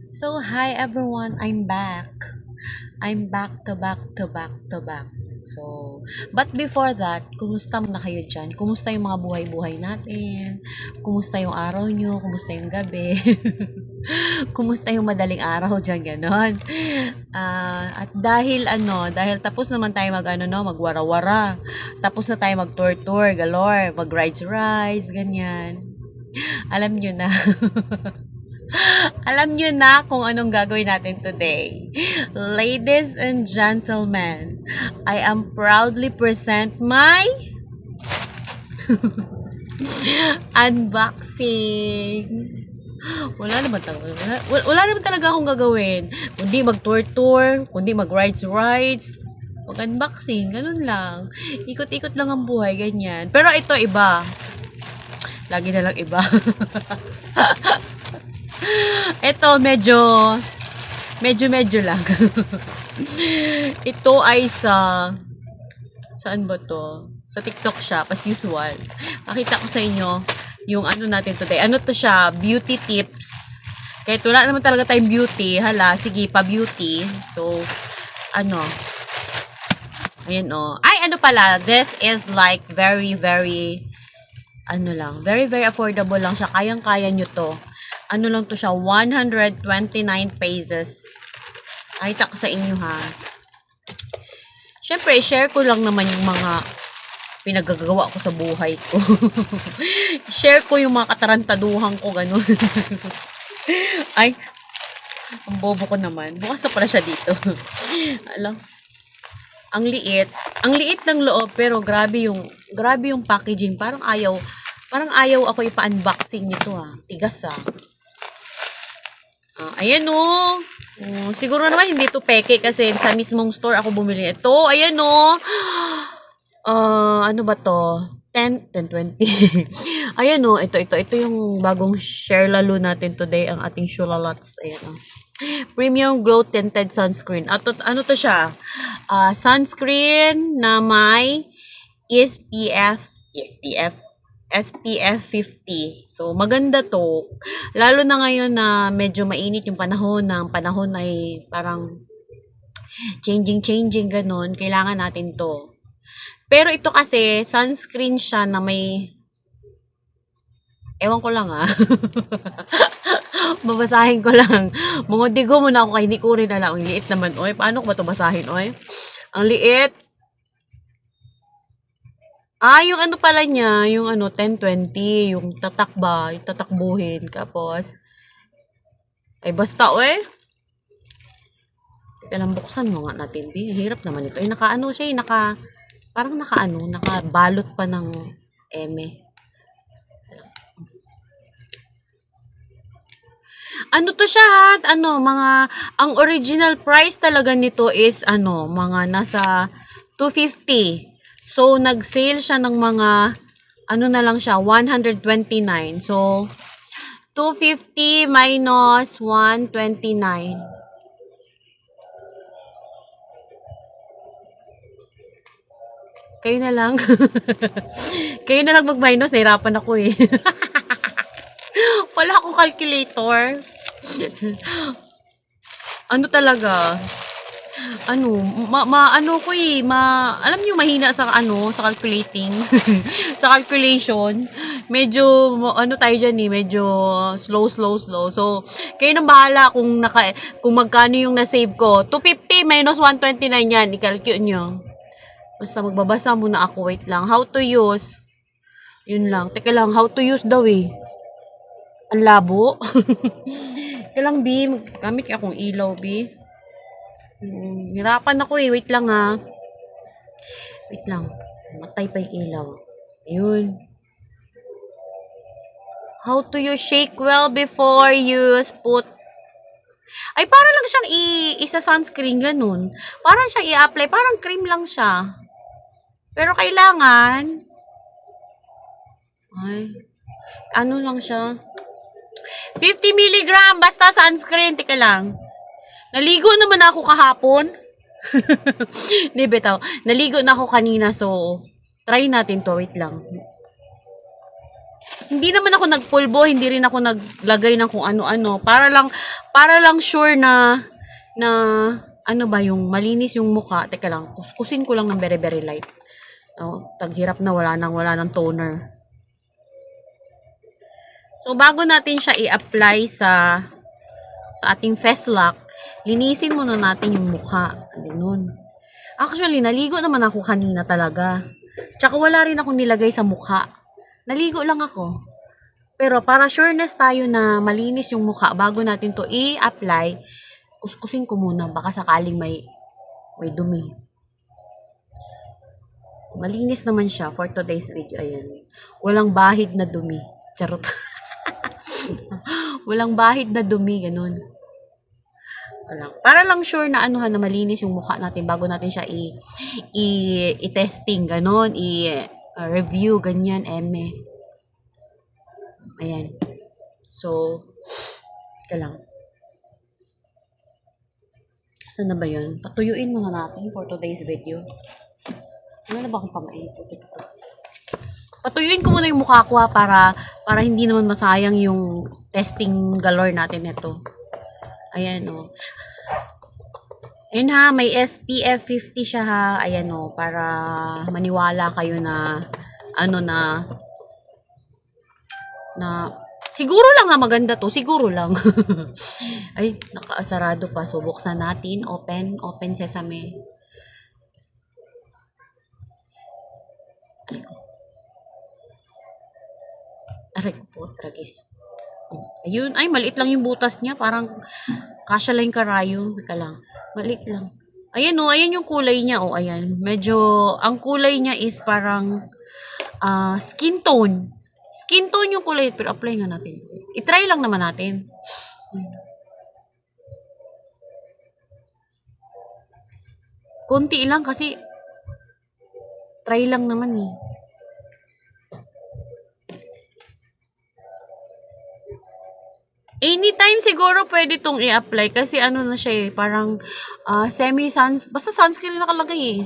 So, hi everyone, I'm back. I'm back to back to back to back. So, but before that, kumusta muna kayo dyan? Kumusta yung mga buhay-buhay natin? Kumusta yung araw nyo? Kumusta yung gabi? Kumusta yung madaling araw dyan, ganon? At dahil tapos naman tayo magwara-wara. Tapos na tayo mag-tour-tour, galore, mag-rides-rides, ganyan. Alam nyo na. Alam nyo na kung anong gagawin natin today. Ladies and gentlemen, I am proudly present my unboxing. Wala naman talaga akong gagawin. Kundi mag-tour-tour, kundi mag-rides-rides, mag-unboxing, ganun lang. Ikot-ikot lang ang buhay, ganyan. Pero ito iba. Lagi na lang iba. Ito, medyo lang. Ito ay saan ba to? Sa TikTok shop, as usual. Pakita ko sa inyo yung ano natin today. Ano to siya? Beauty tips. Kahit wala naman talaga tayong beauty. Hala, sige, pa-beauty. So, ayan o. Ay, ano pala, this is like very, very, very, very affordable lang siya. Kayang-kaya nyo to. Ano lang to siya, 129 pesos. Nakita ko sa inyo ha. Siyempre, share ko lang naman yung mga pinagagawa ko sa buhay ko. Share ko yung mga katarantaduhan ko, ganun. Ay, ang bobo ko naman. Bukas na pala siya dito. Alam, ang liit. Ang liit ng loob, pero grabe yung packaging. Parang ayaw ako ipa-unboxing nito ha. Tigas ha. Ayan o. Siguro naman hindi to peke kasi sa mismong store ako bumili ito. Ayan o. Ano ba to? 10, 20. Ayan o. Ito yung bagong share lalo natin today. Ang ating Shulalots. Ayan o. Premium Glow Tinted Sunscreen. Ano to siya? Sunscreen na may SPF 50. So, maganda to. Lalo na ngayon na medyo mainit yung panahon. Panahon ay parang changing, ganun. Kailangan natin to. Pero ito kasi, sunscreen siya na may, ewan ko lang babasahin ko lang. Mga digo muna ako kay hindi ko rin alam. Ang liit naman, oy. Paano ko ba ito basahin, oy? Ang liit. Yung ano pala niya, yung 1020, yung tatak ba, yung tatakbuhin. Tapos, ay basta, oy. Teka lang, buksan mo nga natin, B. Hirap naman ito. Nakaano siya, parang nakabalot pa ng eme. Ano to siya, ang original price talaga nito is, mga nasa 250. So, nag-sale siya ng mga, na lang siya, 129. So, 250 minus 129. Kayo na lang. Kayo na lang mag-minus. Nahirapan ako eh. Wala akong calculator. Ano talaga? Alam niyo mahina sa sa calculating, sa calculation. Medyo tayo diyan medyo slow. So, kayo nang bahala kung magkano yung na-save ko. 250 minus 129 yan, i-calculate niyo. Basta magbabasa muna ako, wait lang. How to use? Yun lang. Teka lang, how to use daw eh. Ang labo. Teka lang, B. Gamit akong ilaw, B. Hirapan ako eh. Wait lang ha. Wait lang. Matay pa yung ilaw. Ayun. How to use shake well before use put. Ay, para lang siyang isa sunscreen, ganun. Parang siyang i-apply. Parang cream lang siya. Pero kailangan. Ay. Ano lang siya. 50 mg. Basta sunscreen. Tika lang. Naligo naman ako kahapon. Di bitaw. Naligo na ako kanina. So, try natin to. Wait lang. Hindi naman ako nagpulbo, hindi rin ako naglagay ng kung ano-ano. Para lang sure na ano ba yung malinis yung mukha. Teka lang, kuskusin ko lang ng very very light. Oh, taghirap na wala nang toner. So bago natin siya i-apply sa ating face lock, linisin muna natin yung mukha. Ganun. Actually, naligo naman ako kanina talaga. Tsaka wala rin akong nilagay sa mukha. Naligo lang ako. Pero para sureness tayo na malinis yung mukha bago natin to i-apply, kuskusin ko muna baka sakaling may dumi. Malinis naman siya for today's video. Ayan. Walang bahid na dumi. Charot. Walang bahid na dumi. Ganun. Para lang sure na anuhan na malinis yung mukha natin bago natin siya i-testing. Ganun. I-review. Ganyan. Eme. Ayan. So, ika lang. Saan na ba yun? Patuyuin muna natin for today's video. Ano na ba akong pamaipot? Patuyuin ko muna yung mukha ko para hindi naman masayang yung testing galore natin nito. Ayan o. Ayan ha, may SPF 50 siya ha. Ayan o, para maniwala kayo na siguro lang ha, maganda to. Siguro lang. Ay, nakaasarado pa. So, buksan natin. Open sesame. Aray ko po, tragis. Ayun, ay, maliit lang yung butas niya. Parang, kasya lang yung karayong. Teka lang. Maliit lang. Ayan o, ayan yung kulay niya. O, ayan. Medyo, ang kulay niya is parang, skin tone. Skin tone yung kulay. Pero apply nga natin. I-try lang naman natin. Konti lang kasi, try lang naman eh. Anytime siguro pwede tong i-apply kasi ano na siya eh, parang basta sunscreen nakalagay eh.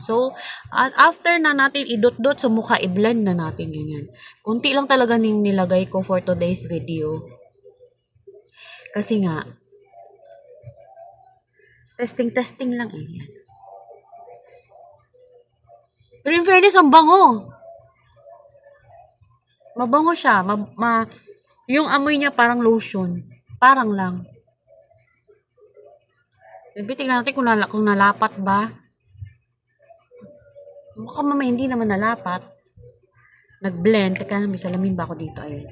So, after na natin idot-dot sa mukha, i-blend na natin ganyan. Kunti lang talaga nilagay ko for today's video. Kasi nga, testing lang eh. Pero in fairness, ang bango. Mabango siya. Yung amoy niya parang lotion. Parang lang. Tignan natin kung nalapat ba. Mukhang mamaya hindi naman nalapat. Nag-blend. Teka, may salamin ba ako dito? Ayun.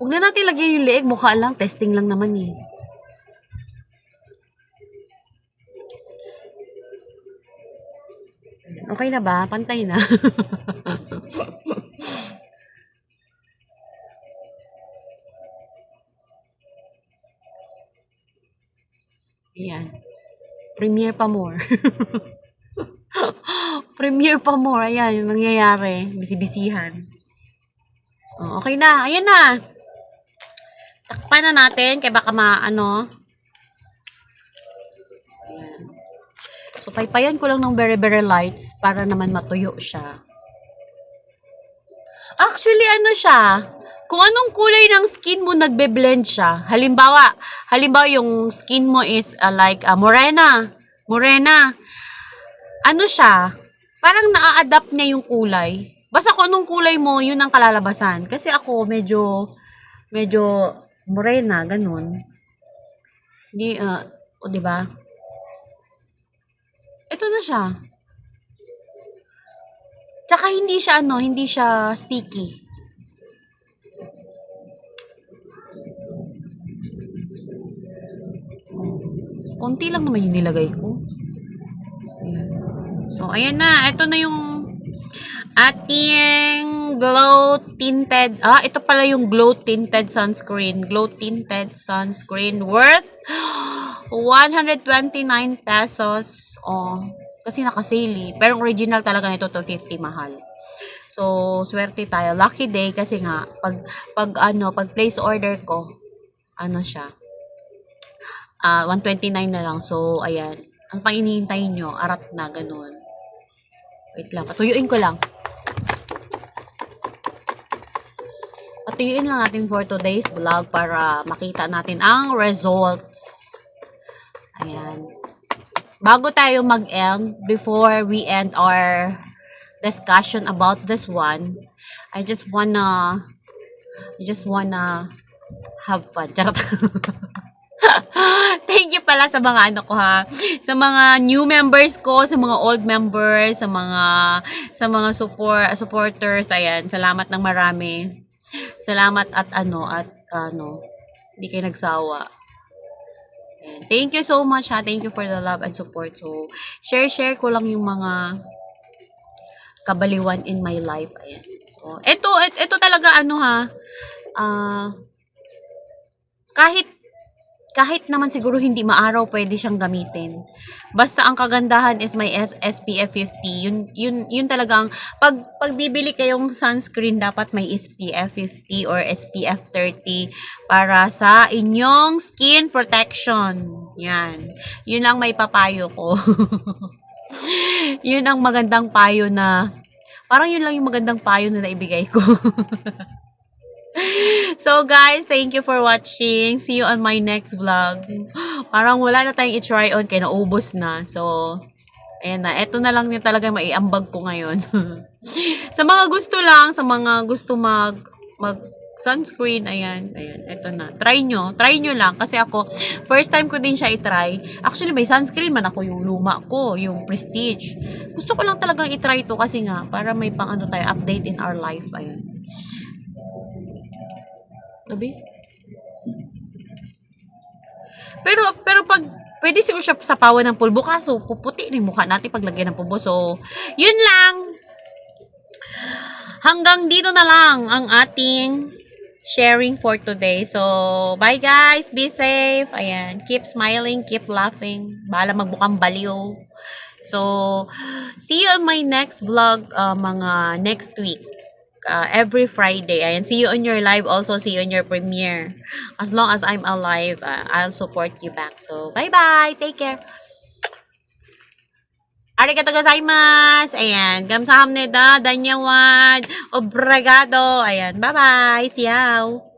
Huwag na natin lagyan yung leeg. Mukha lang. Testing lang naman eh. Okay na ba? Pantay na. Ayan. Premiere pa more. Premiere pa more. Ayan, yung nangyayari. Bisibisihan. Okay na. Ayan na. Takpan na natin. Kaya baka Ayan. So, paypayan ko lang ng very, very lights para naman matuyo siya. Actually, ano siya? Kung anong kulay ng skin mo, nagbe-blend siya. Halimbawa yung skin mo is like morena. Ano siya? Parang na-adapt niya yung kulay. Basta kung anong kulay mo, yun ang kalalabasan. Kasi ako, medyo morena, ganun. Di, diba? Ito na siya. Tsaka hindi siya sticky. Konti lang naman yung nilagay ko. Ayan. So, ayan na. Ito na yung ating glow tinted. Ito pala yung glow tinted sunscreen. Glow tinted sunscreen worth 129 pesos. Kasi naka-sale eh. Pero original talaga nito 250 mahal. So, swerte tayo. Lucky day kasi nga pag place order ko, siya. 129 na lang. So, ayan. Ang pang hinihintay nyo, arat na, ganun. Wait lang, patuyuin ko lang. Patuyuin lang natin for today's vlog para makita natin ang results. Ayan. Bago tayo mag-end, before we end our discussion about this one, I just wanna have fun. Charot. Thank you pala sa mga ano ko ha. Sa mga new members ko, sa mga old members, sa mga supporters. Ayan, salamat ng marami. Salamat at hindi kayo nagsawa. Ayan. Thank you so much ha. Thank you for the love and support. So, share ko lang yung mga kabaliwan in my life. Ayan. So, ito talaga ano ha. Kahit naman siguro hindi maaraw, pwede siyang gamitin. Basta ang kagandahan is may SPF 50. Yun talagang pag bibili kayong sunscreen, dapat may SPF 50 or SPF 30 para sa inyong skin protection. Yan. Yun ang may papayo ko. Yun ang magandang payo na parang yun lang yung magandang payo na naibigay ko. So guys, thank you for watching. See you on my next vlog. Parang wala na tayong i-try on kaya naubos na. So, ayan na. Ito na lang yung talaga maiambag ko ngayon. Sa mga gusto mag sunscreen, ayan, ito na. Try nyo lang. Kasi ako, first time ko din siya i-try. Actually, may sunscreen man ako, yung luma ko, yung Prestige. Gusto ko lang talagang i-try to kasi nga, para may pang ano tayo, update in our life, ayan. Sabi? Pero pag pwede siguro siya sapawan ng pulbo kaso puputi rin mukha natin pag lagyan ng pulbo. So, yun lang. Hanggang dito na lang ang ating sharing for today. So, bye guys. Be safe. Ayan. Keep smiling. Keep laughing. Bahala magbukang baliw. So, see you on my next vlog mga next week. Every Friday. Ayan, see you on your live also. See you on your premiere. As long as I'm alive, I'll support you back. So, bye-bye. Take care. Arigato gozaimasu. Ayan. Kamsahamnida. Danyawad. Obrigado. Ayan. Bye-bye. See you.